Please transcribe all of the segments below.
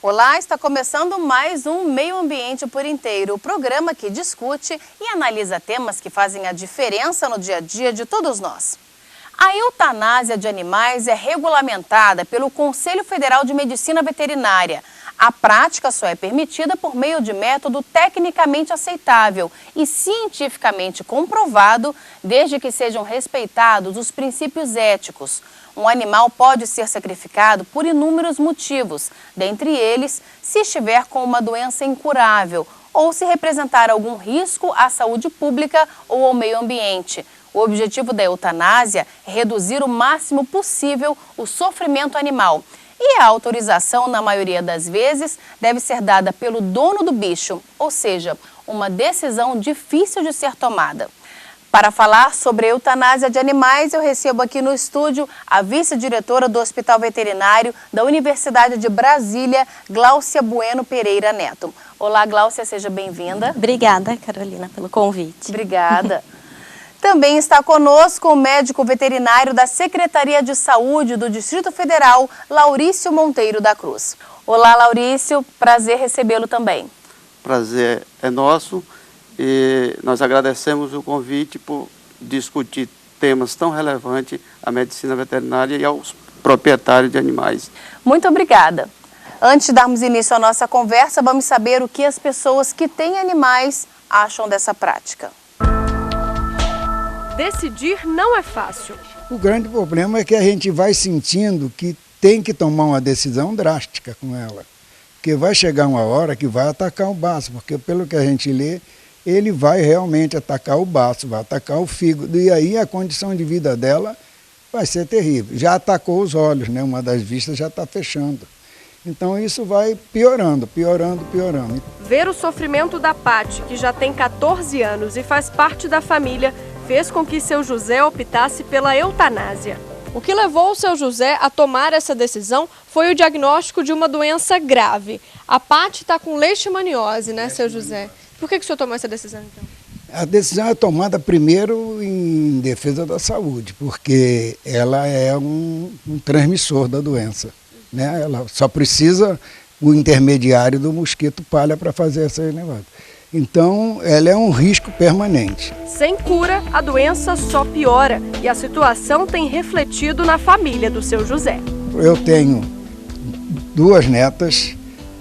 Olá, está começando mais um Meio Ambiente por Inteiro, o programa que discute e analisa temas que fazem a diferença no dia a dia de todos nós. A eutanásia de animais é regulamentada pelo Conselho Federal de Medicina Veterinária. A prática só é permitida por meio de método tecnicamente aceitável e cientificamente comprovado, desde que sejam respeitados os princípios éticos. Um animal pode ser sacrificado por inúmeros motivos, dentre eles, se estiver com uma doença incurável ou se representar algum risco à saúde pública ou ao meio ambiente. O objetivo da eutanásia é reduzir o máximo possível o sofrimento animal. E a autorização, na maioria das vezes, deve ser dada pelo dono do bicho, ou seja, uma decisão difícil de ser tomada. Para falar sobre a eutanásia de animais, eu recebo aqui no estúdio a vice-diretora do Hospital Veterinário da Universidade de Brasília, Gláucia Bueno Pereira Neto. Olá, Gláucia, seja bem-vinda. Obrigada, Carolina, pelo convite. Obrigada. Também está conosco o médico veterinário da Secretaria de Saúde do Distrito Federal, Laurício Monteiro da Cruz. Olá, Laurício, prazer recebê-lo também. Prazer é nosso e nós agradecemos o convite por discutir temas tão relevantes à medicina veterinária e aos proprietários de animais. Muito obrigada. Antes de darmos início à nossa conversa, vamos saber o que as pessoas que têm animais acham dessa prática. Decidir não é fácil. O grande problema é que a gente vai sentindo que tem que tomar uma decisão drástica com ela. Porque vai chegar uma hora que vai atacar o baço, porque pelo que a gente lê, ele vai realmente atacar o baço, vai atacar o fígado. E aí a condição de vida dela vai ser terrível. Já atacou os olhos, né? Uma das vistas já está fechando. Então isso vai piorando, piorando. Ver o sofrimento da Pati, que já tem 14 anos e faz parte da família, fez com que seu José optasse pela eutanásia. O que levou o seu José a tomar essa decisão foi o diagnóstico de uma doença grave. A Pati está com leishmaniose, né, seu José? Por que o senhor tomou essa decisão, então? A decisão é tomada primeiro em defesa da saúde, porque ela é um transmissor da doença, né? Ela só precisa o intermediário do mosquito palha para fazer essa negócio. Então, ela é um risco permanente. Sem cura, a doença só piora e a situação tem refletido na família do seu José. Eu tenho 2 netas,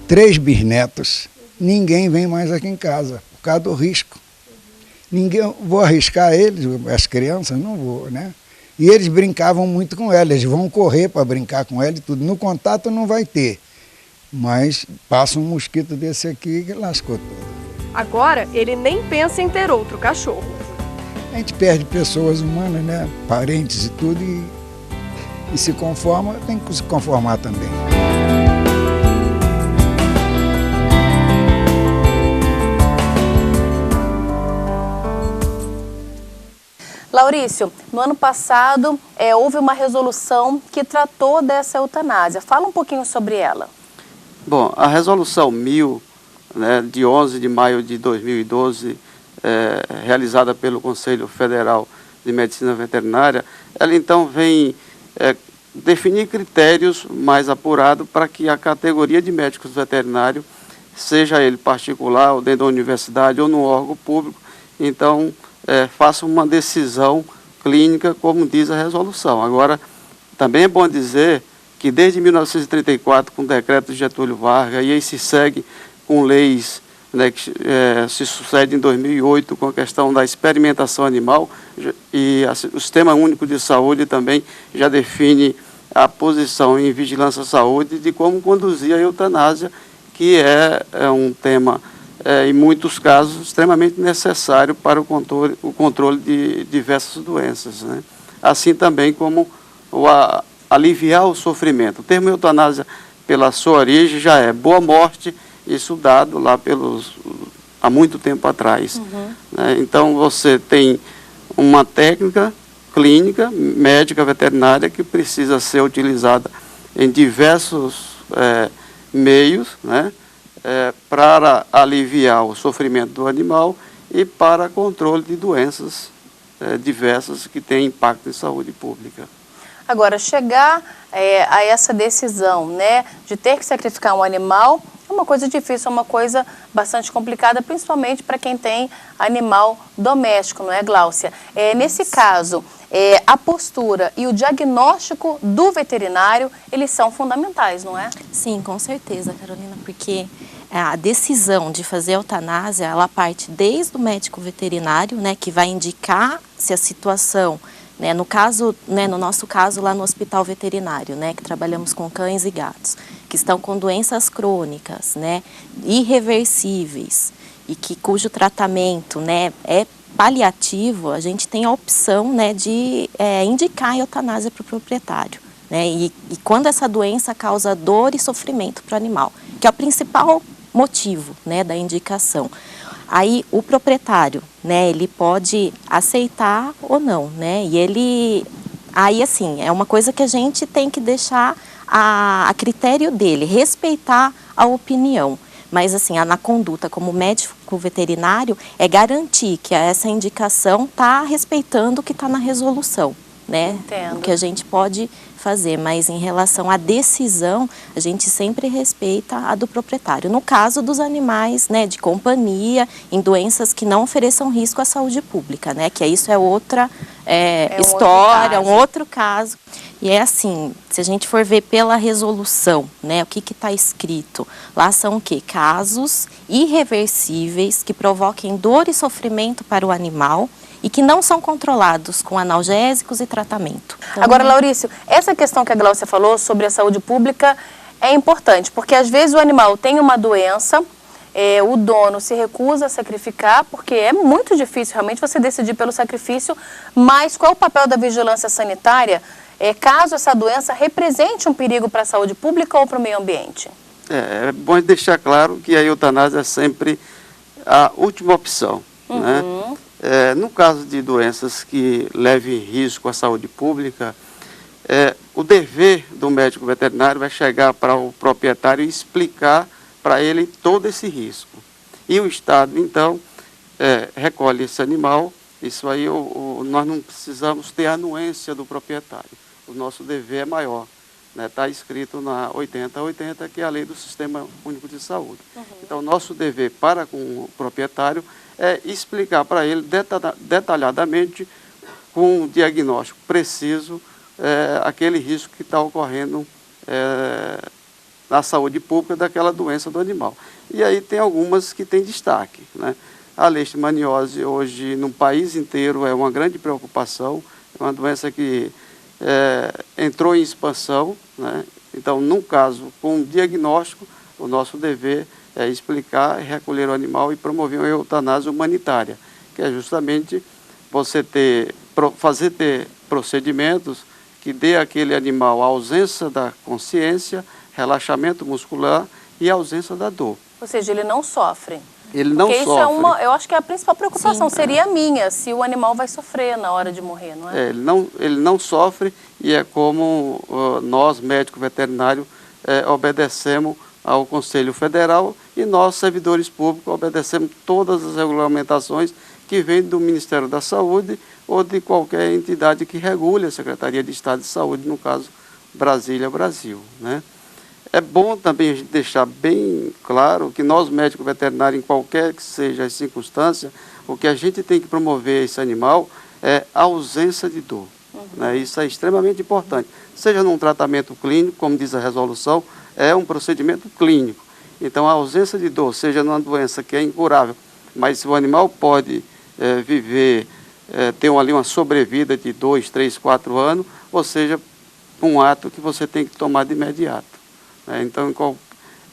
3 bisnetos, ninguém vem mais aqui em casa por causa do risco. Vou arriscar eles, as crianças, não vou, né? E eles brincavam muito com ela, eles vão correr para brincar com ela e tudo. No contato não vai ter, mas passa um mosquito desse aqui que lascou tudo. Agora, ele nem pensa em ter outro cachorro. A gente perde pessoas humanas, né? Parentes e tudo, e se conforma, tem que se conformar também. Laurício, no ano passado houve uma resolução que tratou dessa eutanásia. Fala um pouquinho sobre ela. Bom, a resolução 1000, né, de 11 de maio de 2012, realizada pelo Conselho Federal de Medicina Veterinária, ela então vem definir critérios mais apurados para que a categoria de médicos veterinários, seja ele particular ou dentro da universidade ou no órgão público, então faça uma decisão clínica, como diz a resolução. Agora, também é bom dizer que desde 1934, com o decreto de Getúlio Vargas, e aí se segue com leis, né, que se sucede em 2008 com a questão da experimentação animal, e o Sistema Único de Saúde também já define a posição em vigilância à saúde de como conduzir a eutanásia, que é um tema, em muitos casos, extremamente necessário para o controle de diversas doenças, né? Assim também como aliviar o sofrimento. O termo eutanásia, pela sua origem, já é boa morte, isso dado lá há muito tempo atrás. Né? Então, você tem uma técnica clínica, médica, veterinária, que precisa ser utilizada em diversos meios, né? Para aliviar o sofrimento do animal e para controle de doenças diversas que têm impacto em saúde pública. Agora, chegar a essa decisão, né, de ter que sacrificar um animal, é uma coisa difícil, é uma coisa bastante complicada, principalmente para quem tem animal doméstico, não é, Gláucia? Nesse caso, a postura e o diagnóstico do veterinário, eles são fundamentais, não é? Sim, com certeza, Carolina, porque a decisão de fazer eutanásia, ela parte desde o médico veterinário, né, que vai indicar se a situação, né, no caso, né, no nosso caso lá no hospital veterinário, né, que trabalhamos com cães e gatos, que estão com doenças crônicas, né, irreversíveis e cujo tratamento, né, é paliativo, a gente tem a opção, né, de indicar a eutanásia para o proprietário, né, e quando essa doença causa dor e sofrimento para o animal, que é o principal motivo, né, da indicação. Aí o proprietário, né, ele pode aceitar ou não, né, e ele, aí assim, é uma coisa que a gente tem que deixar a critério dele, respeitar a opinião, mas assim, na conduta como médico veterinário, é garantir que essa indicação está respeitando o que está na resolução, né, Entendo. o que a gente pode fazer, mas em relação à decisão, a gente sempre respeita a do proprietário. No caso dos animais, né, de companhia, em doenças que não ofereçam risco à saúde pública, né, que isso é outra história, um outro caso. E é assim, se a gente for ver pela resolução, né, o que está escrito, lá são o quê? Casos irreversíveis que provoquem dor e sofrimento para o animal, e que não são controlados com analgésicos e tratamento. Então, agora, Laurício, essa questão que a Gláucia falou sobre a saúde pública é importante, porque às vezes o animal tem uma doença, o dono se recusa a sacrificar, porque é muito difícil realmente você decidir pelo sacrifício, mas qual é o papel da vigilância sanitária caso essa doença represente um perigo para a saúde pública ou para o meio ambiente? É bom deixar claro que a eutanásia é sempre a última opção, né? No caso de doenças que levem risco à saúde pública, o dever do médico veterinário vai chegar para o proprietário e explicar para ele todo esse risco. E o Estado, então, recolhe esse animal. Isso aí nós não precisamos ter a anuência do proprietário. O nosso dever é maior. Está escrito na 8080, que é a lei do Sistema Único de Saúde. Então, o nosso dever para com o proprietário é explicar para ele detalhadamente, com um diagnóstico preciso, aquele risco que está ocorrendo na saúde pública daquela doença do animal. E aí tem algumas que têm destaque, né? A leishmaniose hoje no país inteiro é uma grande preocupação, é uma doença que entrou em expansão, né? Então, num caso com diagnóstico, o nosso dever é explicar, recolher o animal e promover uma eutanásia humanitária, que é justamente você fazer ter procedimentos que dê àquele animal a ausência da consciência, relaxamento muscular e a ausência da dor. Ou seja, ele não sofre. Ele não Porque sofre. isso eu acho que é a principal preocupação, Sim, seria a minha, se o animal vai sofrer na hora de morrer, não é? Ele não sofre, e é como nós, médicos veterinários, obedecemos ao Conselho Federal, e nós, servidores públicos, obedecemos todas as regulamentações que vêm do Ministério da Saúde ou de qualquer entidade que regule a Secretaria de Estado de Saúde, no caso Brasília, Brasil, né? É bom também a gente deixar bem claro que nós, médicos veterinários, em qualquer que seja a circunstância, o que a gente tem que promover a esse animal é a ausência de dor. Né? Isso é extremamente importante. Seja num tratamento clínico, como diz a resolução, é um procedimento clínico. Então, a ausência de dor, seja numa doença que é incurável, mas se o animal pode viver, ter ali uma sobrevida de 2, 3, 4 anos, ou seja, um ato que você tem que tomar de imediato. Então,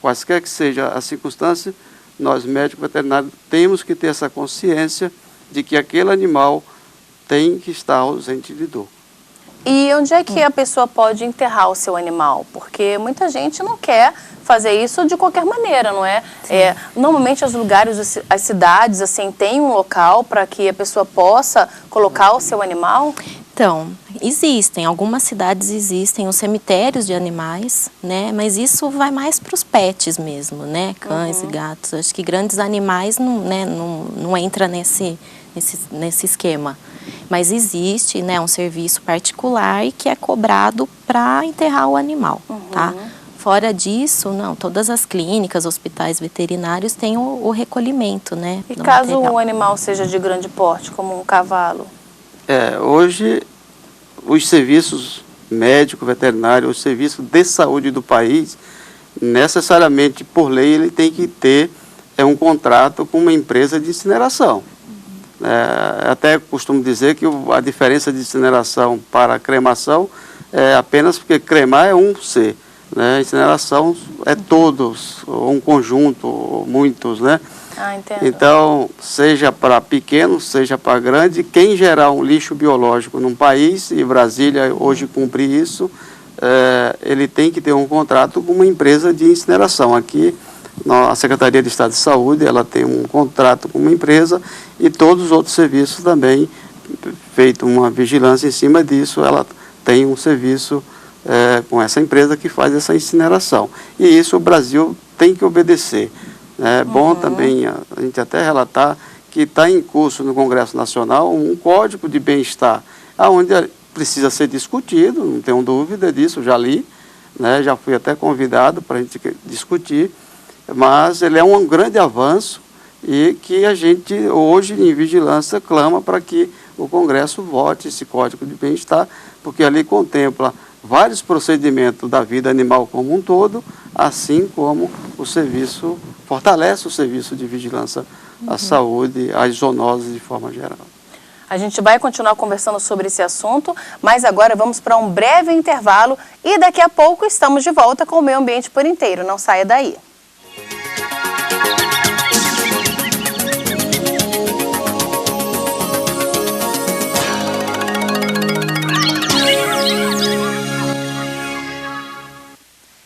quaisquer que seja a circunstância, nós, médicos veterinários, temos que ter essa consciência de que aquele animal tem que estar ausente de dor. E onde é que a pessoa pode enterrar o seu animal? Porque muita gente não quer fazer isso de qualquer maneira, não é? Normalmente os lugares, as cidades, assim, tem um local para que a pessoa possa colocar o seu animal? Então, algumas cidades existem os cemitérios de animais, né? Mas isso vai mais para os pets mesmo, né? Cães e gatos. Acho que grandes animais não entra nesse nesse esquema. Mas existe, né, um serviço particular que é cobrado para enterrar o animal, tá? Fora disso, não, todas as clínicas, hospitais veterinários têm o recolhimento, né? E caso o animal seja de grande porte, como um cavalo? Hoje, os serviços médico, veterinário, os serviços de saúde do país, necessariamente, por lei, ele tem que ter um contrato com uma empresa de incineração. Até costumo dizer que a diferença de incineração para cremação é apenas porque cremar é um ser. Né? Incineração é todos, um conjunto, muitos, né? Entendo. Então, seja para pequeno, seja para grande, quem gerar um lixo biológico num país, e Brasília hoje cumpre isso, ele tem que ter um contrato com uma empresa de incineração. Aqui, a Secretaria de Estado de Saúde, ela tem um contrato com uma empresa e todos os outros serviços também, feito uma vigilância em cima disso, ela tem um serviço com essa empresa que faz essa incineração. E isso o Brasil tem que obedecer. É bom também a gente até relatar que está em curso no Congresso Nacional um código de bem-estar, onde precisa ser discutido, não tenho dúvida disso, já li, né, já fui até convidado para a gente discutir, mas ele é um grande avanço e que a gente hoje em vigilância clama para que o Congresso vote esse código de bem-estar, porque ali contempla vários procedimentos da vida animal como um todo, assim como o serviço, fortalece o serviço de vigilância à saúde, às zoonoses de forma geral. A gente vai continuar conversando sobre esse assunto, mas agora vamos para um breve intervalo e daqui a pouco estamos de volta com o Meio Ambiente por Inteiro. Não saia daí.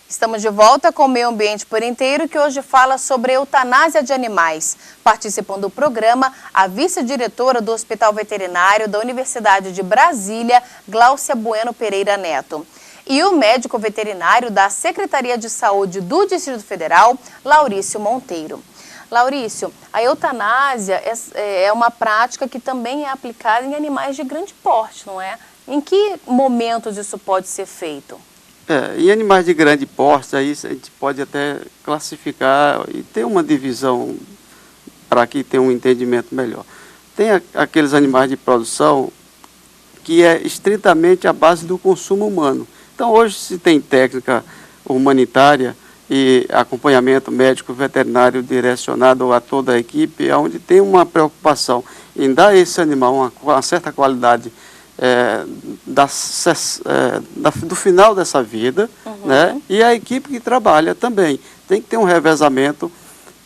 Estamos de volta com o Meio Ambiente por Inteiro, que hoje fala sobre eutanásia de animais. Participam do programa a vice-diretora do Hospital Veterinário da Universidade de Brasília, Gláucia Bueno Pereira Neto. E o médico veterinário da Secretaria de Saúde do Distrito Federal, Laurício Monteiro. Laurício, a eutanásia é uma prática que também é aplicada em animais de grande porte, não é? Em que momentos isso pode ser feito? Em animais de grande porte, aí a gente pode até classificar e ter uma divisão para que tenha um entendimento melhor. Tem aqueles animais de produção que é estritamente à base do consumo humano. Então, hoje se tem técnica humanitária e acompanhamento médico veterinário direcionado a toda a equipe, onde tem uma preocupação em dar a esse animal uma certa qualidade do final dessa vida, né? E a equipe que trabalha também. Tem que ter um revezamento,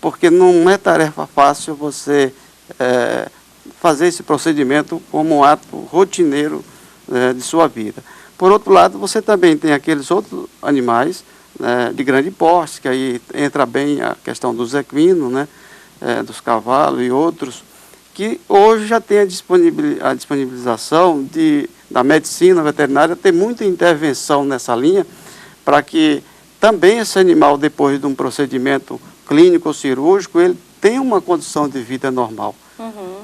porque não é tarefa fácil você fazer esse procedimento como um ato rotineiro de sua vida. Por outro lado, você também tem aqueles outros animais de grande porte, que aí entra bem a questão dos equinos, né? Dos cavalos e outros, que hoje já tem a disponibilização da medicina veterinária, tem muita intervenção nessa linha, para que também esse animal, depois de um procedimento clínico ou cirúrgico, ele tenha uma condição de vida normal.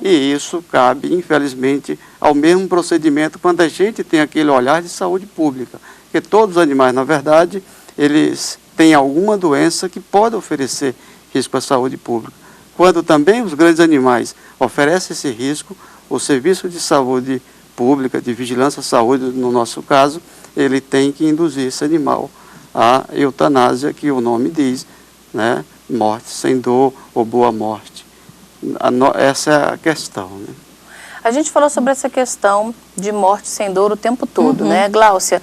E isso cabe, infelizmente, ao mesmo procedimento quando a gente tem aquele olhar de saúde pública. Porque todos os animais, na verdade, eles têm alguma doença que pode oferecer risco à saúde pública. Quando também os grandes animais oferecem esse risco, o Serviço de Saúde Pública, de Vigilância à Saúde, no nosso caso, ele tem que induzir esse animal à eutanásia, que o nome diz, né? Morte sem dor ou boa morte. Essa é a questão, né? A gente falou sobre essa questão de morte sem dor o tempo todo, né, Gláucia?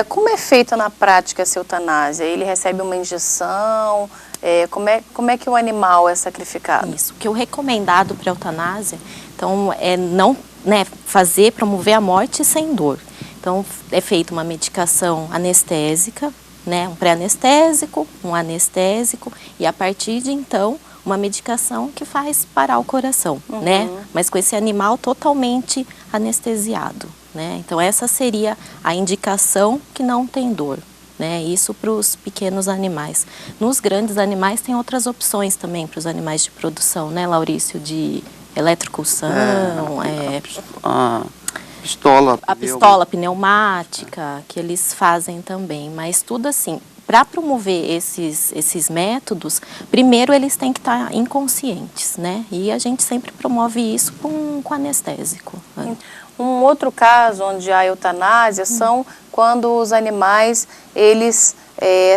Como é feita na prática essa eutanásia? Ele recebe uma injeção? Como é que o animal é sacrificado? Isso, o que é o recomendado para a eutanásia, então, é não promover a morte sem dor. Então, é feita uma medicação anestésica, né, um pré-anestésico, um anestésico, e a partir de então, uma medicação que faz parar o coração, né? Mas com esse animal totalmente anestesiado, né? Então, essa seria a indicação que não tem dor. Né, isso para os pequenos animais. Nos grandes animais tem outras opções também para os animais de produção, né, Laurício, de eletrocução, a pistola pneumática, que eles fazem também, mas tudo assim. Para promover esses métodos, primeiro eles têm que estar inconscientes, né? E a gente sempre promove isso com anestésico. Né? Um outro caso onde há eutanásia são quando os animais, eles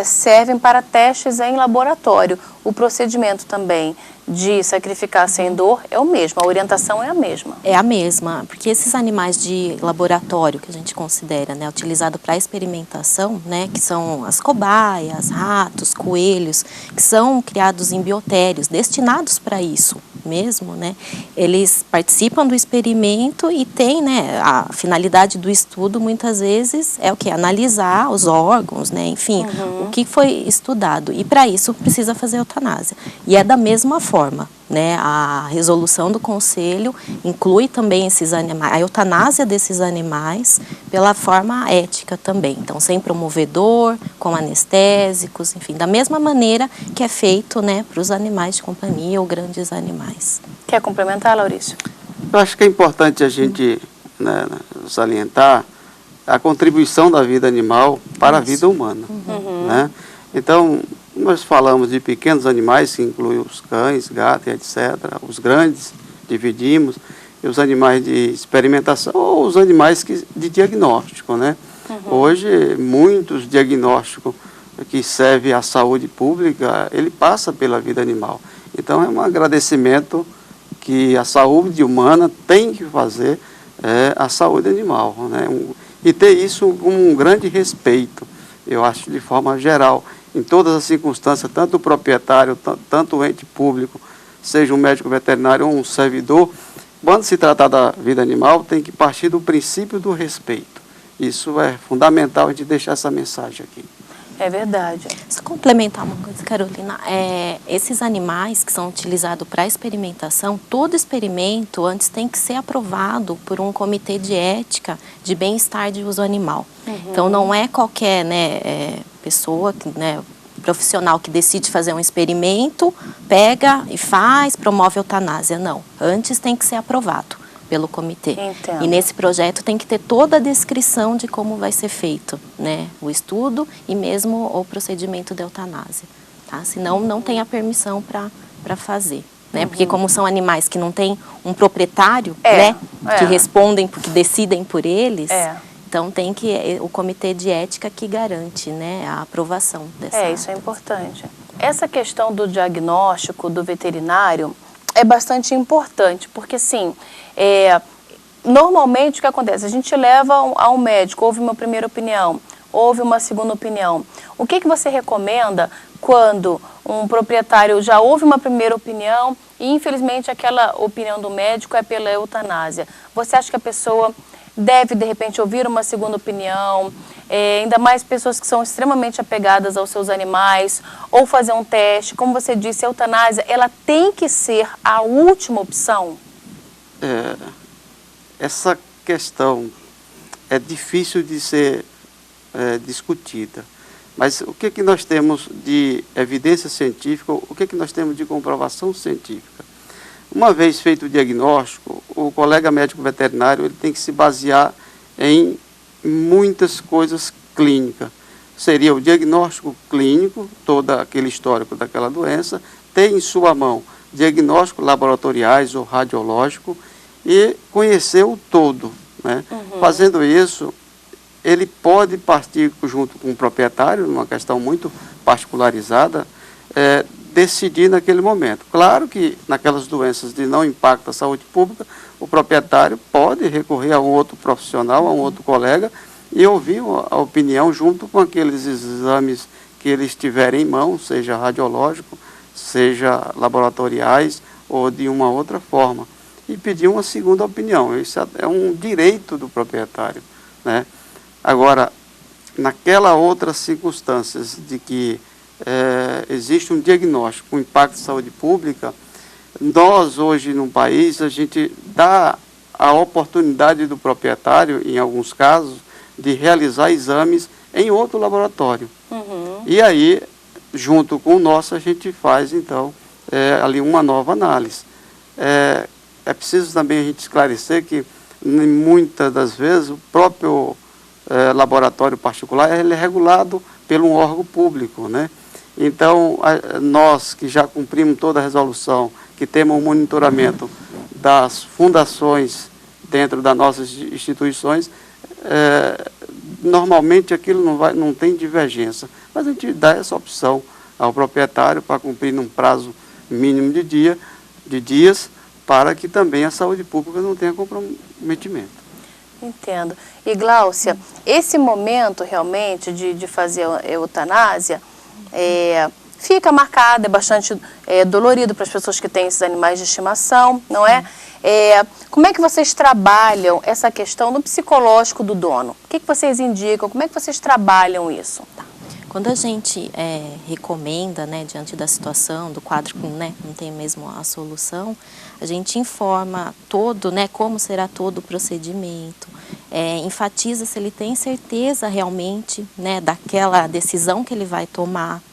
servem para testes em laboratório. O procedimento também de sacrificar sem dor é o mesmo, a orientação é a mesma. É a mesma, porque esses animais de laboratório que a gente considera, né, utilizado para experimentação, né, que são as cobaias, ratos, coelhos, que são criados em biotérios, destinados para isso mesmo, né, eles participam do experimento e tem, né, a finalidade do estudo muitas vezes é o que? Analisar os órgãos, né, enfim, o que foi estudado. E para isso precisa fazer eutanásia. E é da mesma forma, né, a resolução do conselho inclui também esses animais, a eutanásia desses animais pela forma ética também. Então, sem promover dor, com anestésicos, enfim, da mesma maneira que é feito, né, para os animais de companhia ou grandes animais. Quer complementar, Laurício? Eu acho que é importante a gente, né, salientar a contribuição da vida animal para a vida humana. Né? Então, nós falamos de pequenos animais, que incluem os cães, gatos, etc. Os grandes, dividimos, e os animais de experimentação, ou os animais de diagnóstico. Né? Hoje, muitos diagnósticos que servem à saúde pública, ele passa pela vida animal. Então, é um agradecimento que a saúde humana tem que fazer à saúde animal. Né? E ter isso com um grande respeito, eu acho, de forma geral, em todas as circunstâncias, tanto o proprietário, tanto o ente público, seja um médico veterinário ou um servidor, quando se tratar da vida animal, tem que partir do princípio do respeito. Isso é fundamental a gente deixar essa mensagem aqui. É verdade. Só complementar uma coisa, Carolina, esses animais que são utilizados para experimentação, todo experimento antes tem que ser aprovado por um comitê de ética de bem-estar de uso animal. Então não é qualquer, né, pessoa, né, profissional que decide fazer um experimento, pega e faz, promove eutanásia. Não, antes tem que ser aprovado pelo comitê. Entendo. E nesse projeto tem que ter toda a descrição de como vai ser feito, né, o estudo e mesmo o procedimento de eutanásia, tá? Senão não tem a permissão para fazer, né? Porque como são animais que não tem um proprietário, né, que respondem, que decidem por eles, então tem que o comitê de ética que garante, né, a aprovação dessa. Isso é importante. Essa questão do diagnóstico do veterinário é bastante importante, porque assim, normalmente o que acontece? A gente leva a um médico, houve uma primeira opinião, houve uma segunda opinião. O que você recomenda quando um proprietário já houve uma primeira opinião e infelizmente aquela opinião do médico é pela eutanásia? Você acha que a pessoa deve de repente ouvir uma segunda opinião, ainda mais pessoas que são extremamente apegadas aos seus animais, ou fazer um teste? Como você disse, a eutanásia, ela tem que ser a última opção? Essa questão é difícil de ser discutida, mas o que nós temos de evidência científica, o que nós temos de comprovação científica? Uma vez feito o diagnóstico, o colega médico veterinário ele tem que se basear em muitas coisas clínicas. Seria o diagnóstico clínico, todo aquele histórico daquela doença, ter em sua mão diagnóstico laboratoriais ou radiológico e conhecer o todo. Né? Fazendo isso, ele pode partir junto com o proprietário, numa questão muito particularizada, decidir naquele momento. Claro que naquelas doenças de não impacto à saúde pública, o proprietário pode recorrer a um outro profissional, a um outro colega e ouvir a opinião junto com aqueles exames que eles tiverem em mão, seja radiológico, seja laboratoriais ou de uma outra forma, e pedir uma segunda opinião. Isso é um direito do proprietário. Né? Agora, naquela outras circunstâncias de que existe um diagnóstico com impacto de saúde pública, nós hoje no país, a gente dá a oportunidade do proprietário, em alguns casos, de realizar exames em outro laboratório. E aí, junto com o nosso, a gente faz, então, ali uma nova análise. é preciso também a gente esclarecer que muitas das vezes o próprio laboratório particular ele é regulado por um órgão público, né? Então, nós que já cumprimos toda a resolução, que temos um monitoramento das fundações dentro das nossas instituições, normalmente aquilo não tem divergência, mas a gente dá essa opção ao proprietário para cumprir num prazo mínimo de dias, para que também a saúde pública não tenha comprometimento. Entendo. E Gláucia, esse momento realmente de fazer a eutanásia fica marcado, é bastante dolorido para as pessoas que têm esses animais de estimação, não é? Como é que vocês trabalham essa questão do psicológico do dono? O que vocês indicam? Como é que vocês trabalham isso? Quando a gente recomenda, né, diante da situação, do quadro que não tem mesmo a solução, a gente informa todo, né, como será todo o procedimento, enfatiza se ele tem certeza realmente, né, daquela decisão que ele vai tomar,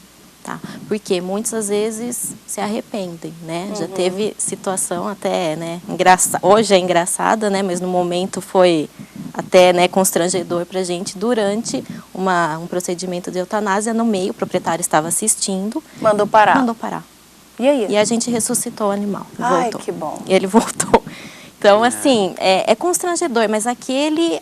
tá? Porque muitas vezes se arrependem, né? Já teve situação até, né, hoje é engraçada, né, mas no momento foi até, né, constrangedor para a gente durante um procedimento de eutanásia no meio, o proprietário estava assistindo. Mandou parar? Mandou parar. E aí? E a gente ressuscitou o animal. Ai, voltou. que bom. E ele voltou. Então, assim, é constrangedor, mas aquele,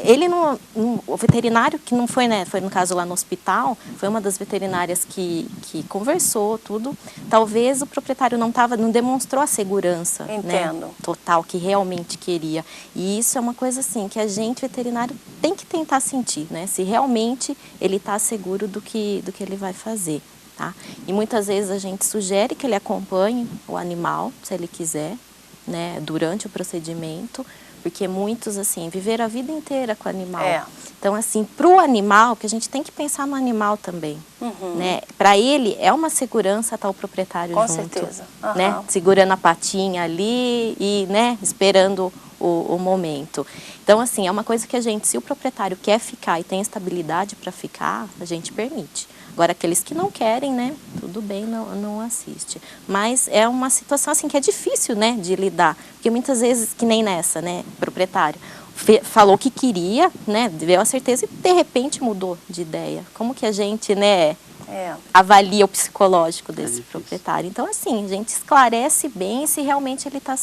ele não, o veterinário que não foi, né, foi no caso lá no hospital, foi uma das veterinárias que conversou tudo, talvez o proprietário não demonstrou a segurança, né, total, que realmente queria. E isso é uma coisa assim, que a gente, veterinário, tem que tentar sentir, né, se realmente ele está seguro do que ele vai fazer. Tá? E muitas vezes a gente sugere que ele acompanhe o animal, se ele quiser, né, durante o procedimento, porque muitos, assim, viveram a vida inteira com o animal. Então, assim, para o animal, que a gente tem que pensar no animal também, né? Para ele, é uma segurança estar o proprietário junto. Com certeza. Né? Segurando a patinha ali e, né, esperando o momento. Então, assim, é uma coisa que a gente, se o proprietário quer ficar e tem estabilidade para ficar, a gente permite. Agora, aqueles que não querem, né, tudo bem, não assiste. Mas é uma situação, assim, que é difícil, né, de lidar. Porque muitas vezes, que nem nessa, né, proprietário, falou que queria, né, deu a certeza e, de repente, mudou de ideia. Como que a gente, né, avalia o psicológico desse proprietário? Então, assim, a gente esclarece bem se realmente ele está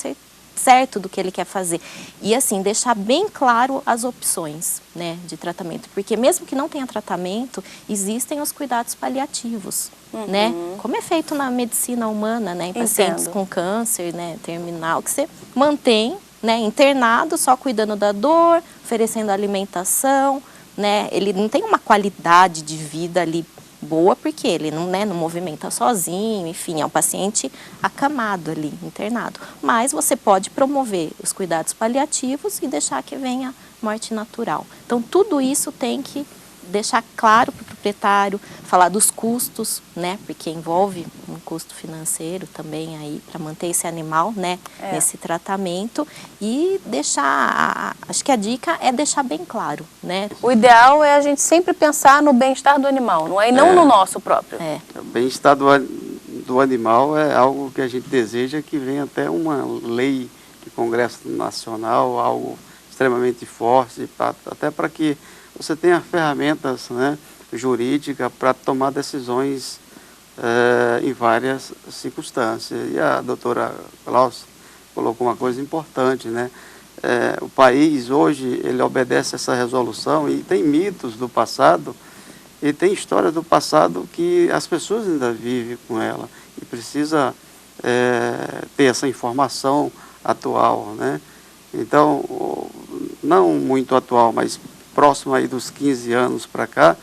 certo do que ele quer fazer. E assim, deixar bem claro as opções, né, de tratamento. Porque mesmo que não tenha tratamento, existem os cuidados paliativos, né? Como é feito na medicina humana, né, em pacientes com câncer, né, terminal, que você mantém, né, internado, só cuidando da dor, oferecendo alimentação, né? Ele não tem uma qualidade de vida ali boa, porque ele não, né, não movimenta sozinho, enfim, é um paciente acamado ali, internado. Mas você pode promover os cuidados paliativos e deixar que venha morte natural. Então, tudo isso tem que deixar claro para o proprietário, falar dos custos, né, porque envolve um custo financeiro também aí para manter esse animal, né, nesse tratamento, e deixar, acho que a dica é deixar bem claro, né. O ideal é a gente sempre pensar no bem-estar do animal, não é? E não no nosso próprio. O bem-estar do animal é algo que a gente deseja que venha até uma lei do Congresso Nacional, algo extremamente forte, até para que você tenha ferramentas, né, jurídicas para tomar decisões em várias circunstâncias. E a doutora Gláucia colocou uma coisa importante, né? O país hoje, ele obedece essa resolução e tem mitos do passado e tem histórias do passado que as pessoas ainda vivem com ela e precisa ter essa informação atual, né? Então, não muito atual, mas próximo aí dos 15 anos para cá,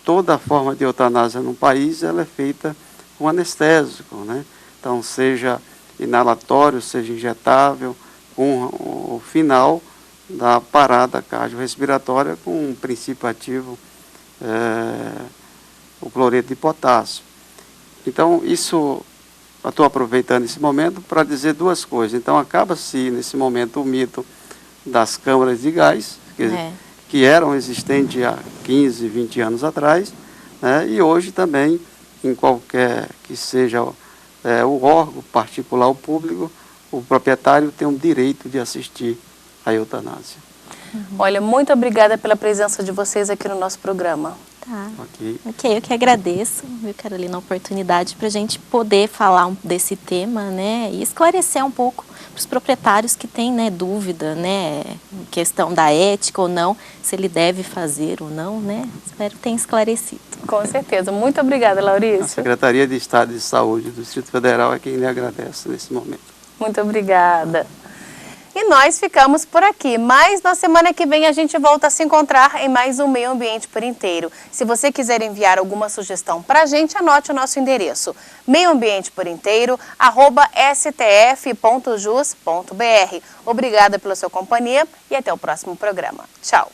toda a forma de eutanásia no país ela é feita com anestésico, né? Então, seja inalatório, seja injetável, com o final da parada cardiorrespiratória com um princípio ativo, o cloreto de potássio. Então, isso, eu estou aproveitando esse momento para dizer duas coisas. Então, acaba-se nesse momento o mito das câmaras de gás, que eram existentes há 15, 20 anos atrás, né? E hoje também, em qualquer que seja o órgão particular ou público, o proprietário tem o direito de assistir à eutanásia. Olha, muito obrigada pela presença de vocês aqui no nosso programa. Tá. Ok. Eu que agradeço, viu, Carolina, a oportunidade para a gente poder falar desse tema, né, e esclarecer um pouco para os proprietários que têm, né, dúvida, né, questão da ética ou não, se ele deve fazer ou não, né, espero que tenha esclarecido. Com certeza. Muito obrigada, Laurício. A Secretaria de Estado de Saúde do Distrito Federal é quem lhe agradece nesse momento. Muito obrigada. E nós ficamos por aqui, mas na semana que vem a gente volta a se encontrar em mais um Meio Ambiente por Inteiro. Se você quiser enviar alguma sugestão para a gente, anote o nosso endereço, meioambienteporinteiro@stf.jus.br. Obrigada pela sua companhia e até o próximo programa. Tchau!